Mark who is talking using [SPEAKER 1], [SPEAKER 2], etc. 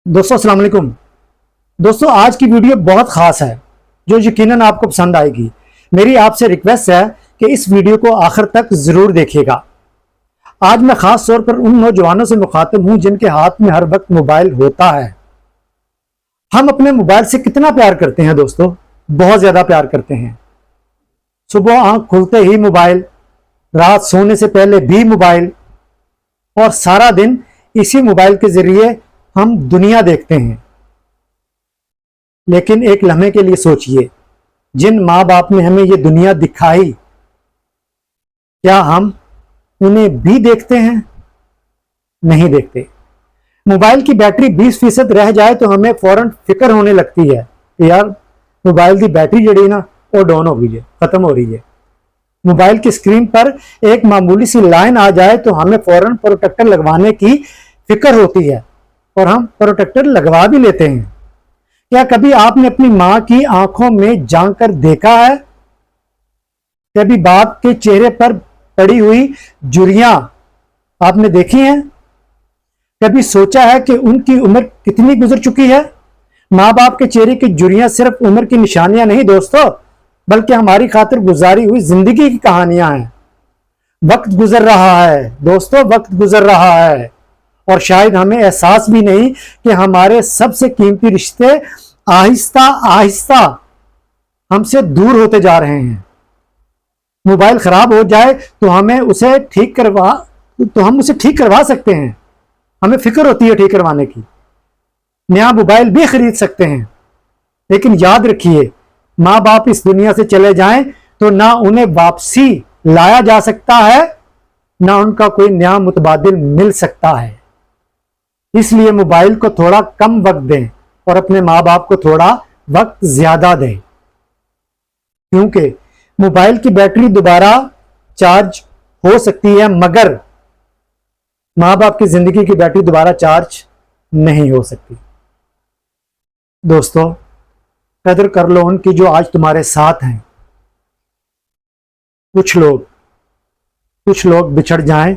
[SPEAKER 1] दोस्तों अस्सलाम वालेकुम। दोस्तों आज की वीडियो बहुत ख़ास है जो यकीनन आपको पसंद आएगी। मेरी आपसे रिक्वेस्ट है कि इस वीडियो को आखिर तक ज़रूर देखिएगा। आज मैं ख़ास तौर पर उन नौजवानों से मुखातिब हूं जिनके हाथ में हर वक्त मोबाइल होता है। हम अपने मोबाइल से कितना प्यार करते हैं दोस्तों, बहुत ज़्यादा प्यार करते हैं। सुबह आंख खुलते ही मोबाइल, रात सोने से पहले भी मोबाइल, और सारा दिन इसी मोबाइल के ज़रिए हम दुनिया देखते हैं। लेकिन एक लम्हे के लिए सोचिए, जिन माँ बाप ने हमें ये दुनिया दिखाई, क्या हम उन्हें भी देखते हैं? नहीं देखते। मोबाइल की बैटरी 20% रह जाए तो हमें फौरन फिक्र होने लगती है कि यार मोबाइल की बैटरी जड़ी ना वो डाउन हो गई है, खत्म हो रही है। मोबाइल की स्क्रीन पर एक मामूली सी लाइन आ जाए तो हमें फौरन प्रोटेक्टर लगवाने की फिक्र होती है और हम प्रोटेक्टर लगवा भी लेते हैं। क्या कभी आपने अपनी मां की आंखों में झांक कर देखा है? कभी बाप के चेहरे पर पड़ी हुई झुर्रियां आपने देखी हैं? कभी सोचा है कि उनकी उम्र कितनी गुजर चुकी है? माँ बाप के चेहरे की झुर्रियां सिर्फ उम्र की निशानियां नहीं दोस्तों, बल्कि हमारी खातिर गुजारी हुई जिंदगी की कहानियां हैं। वक्त गुजर रहा है दोस्तों, वक्त गुजर रहा है, और शायद हमें एहसास भी नहीं कि हमारे सबसे कीमती रिश्ते आहिस्ता आहिस्ता हमसे दूर होते जा रहे हैं। मोबाइल खराब हो जाए तो हम उसे ठीक करवा सकते हैं। हमें फिक्र होती है ठीक करवाने की। नया मोबाइल भी खरीद सकते हैं, लेकिन याद रखिए, माँ बाप इस दुनिया से चले जाएं तो ना उन्हें वापसी लाया जा सकता है, ना उनका कोई नया मुतबादिल मिल सकता है। इसलिए मोबाइल को थोड़ा कम वक्त दें और अपने माँ बाप को थोड़ा वक्त ज्यादा दें, क्योंकि मोबाइल की बैटरी दोबारा चार्ज हो सकती है, मगर माँ बाप की जिंदगी की बैटरी दोबारा चार्ज नहीं हो सकती। दोस्तों कदर कर लो उनकी जो आज तुम्हारे साथ हैं। कुछ लोग बिछड़ जाएं